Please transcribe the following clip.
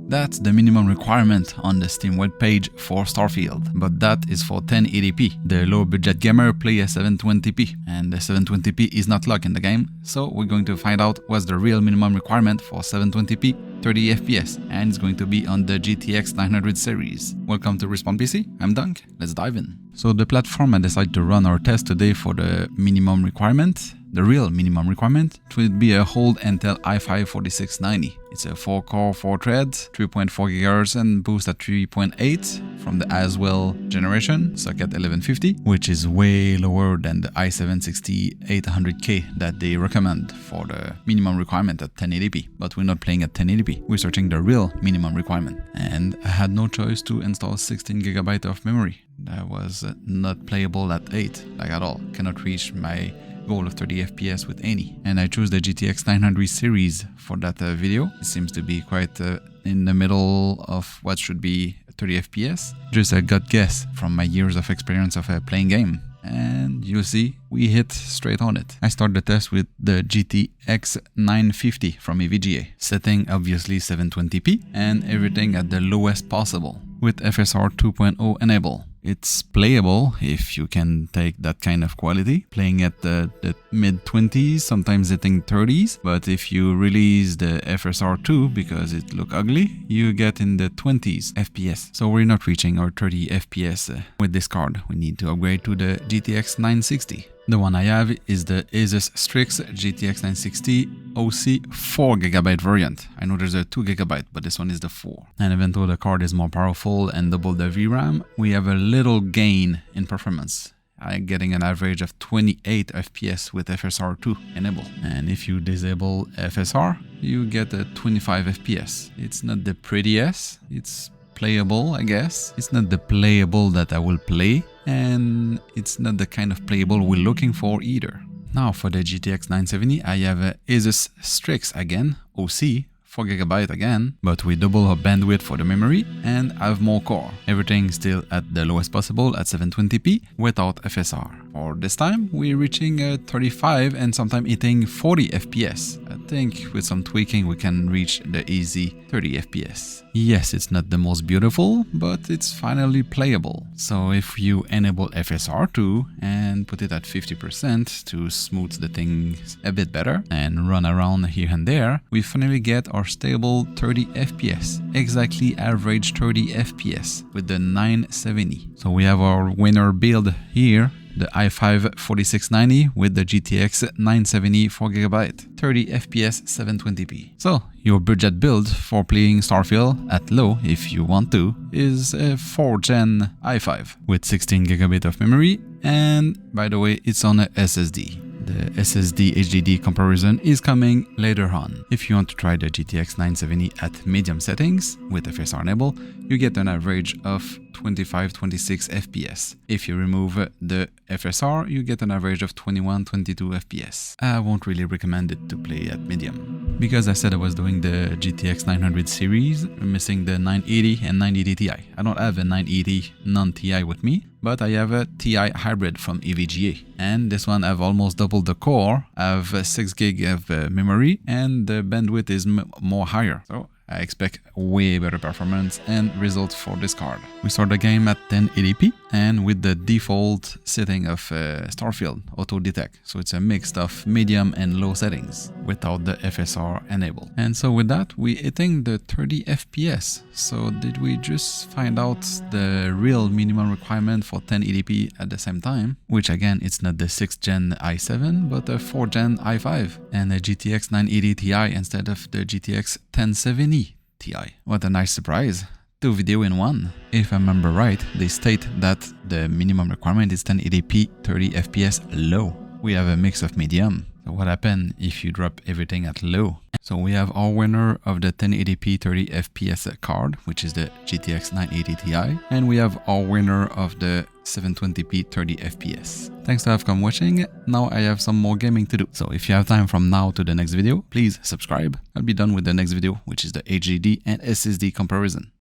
That's the minimum requirement on the Steam webpage for Starfield, but that is for 1080p. The low budget gamer play a 720p, and the 720p is not locked in the game, so we're going to find out what's the real minimum requirement for 720p 30 FPS, and it's going to be on the GTX 900 series. Welcome to Respawn PC, I'm Dunk, let's dive in. So the platform I decided to run our test today for the minimum requirement, the real minimum requirement, it will be a whole Intel i5 4690. It's a 4-core, 4-thread, 3.4 GHz and boost at 3.8 from the Aswell generation, socket 1150, which is way lower than the i7-60-800K that they recommend for the minimum requirement at 1080p. But we're not playing at 1080p, we're searching the real minimum requirement. And I had no choice to install 16 GB of memory. That was not playable at 8, like at all. Cannot reach my goal of 30 FPS with any. And I chose the GTX 900 series for that video. It seems to be quite in the middle of what should be 30 FPS. Just a gut guess from my years of experience of playing game. And you'll see, we hit straight on it. I start the test with the GTX 950 from EVGA, setting obviously 720p and everything at the lowest possible with FSR 2.0 enable. It's playable if you can take that kind of quality, playing at the mid-20s, sometimes hitting 30s, but if you release the FSR 2 because it look ugly, you get in the 20s FPS. So we're not reaching our 30 FPS with this card. We need to upgrade to the GTX 960. The one I have is the Asus Strix GTX 960 OC 4GB variant. I know there's a 2GB, but this one is the 4. And even though the card is more powerful and double the VRAM, we have a little gain in performance. I'm getting an average of 28 FPS with FSR 2 enabled. And if you disable FSR, you get a 25 FPS. It's not the prettiest, it's playable, I guess. It's not the playable that I will play, and it's not the kind of playable we're looking for either. Now for the GTX 970, I have a Asus Strix again, OC, 4GB again, but we double our bandwidth for the memory and have more core. Everything still at the lowest possible at 720p without FSR. For this time, we're reaching 35 and sometimes hitting 40 FPS. I think with some tweaking we can reach the easy 30 FPS. Yes, it's not the most beautiful, but it's finally playable. So if you enable FSR2 and put it at 50% to smooth the things a bit better and run around here and there, we finally get our stable 30 FPS, exactly average 30 FPS with the 970. So we have our winner build here, the i5 4690 with the GTX 970 4GB, 30 FPS 720p. So your budget build for playing Starfield at low, if you want to, is a 4th gen i5 with 16GB of memory, and by the way, it's on a SSD. The SSD HDD comparison is coming later on. If you want to try the GTX 970 at medium settings with FSR enable, you get an average of 25-26 FPS. If you remove the FSR, you get an average of 21-22 FPS. I won't really recommend it to play at medium. Because I said I was doing the GTX 900 series, I'm missing the 980 and 980 Ti. I don't have a 980 non-Ti with me, but I have a Ti hybrid from EVGA. And this one I've almost doubled the core, I have 6GB of memory, and the bandwidth is more higher. So I expect way better performance and results for this card. We start the game at 1080p and with the default setting of Starfield auto detect. So it's a mix of medium and low settings without the FSR enabled. And so with that, we're hitting the 30 FPS. So did we just find out the real minimum requirement for 1080p at the same time? Which again, it's not the 6th gen i7, but a 4th gen i5 and a GTX 980 Ti instead of the GTX 1070 Ti. What a nice surprise. 2 videos in one. If I remember right, they state that the minimum requirement is 1080p 30 FPS low. We have a mix of medium. So what happens if you drop everything at low? So we have our winner of the 1080p 30 FPS card, which is the GTX 980 Ti, and we have our winner of the 720p 30 FPS. Thanks to have come watching. Now I have some more gaming to do. So if you have time from now to the next video, please subscribe. I'll be done with the next video, which is the HDD and SSD comparison.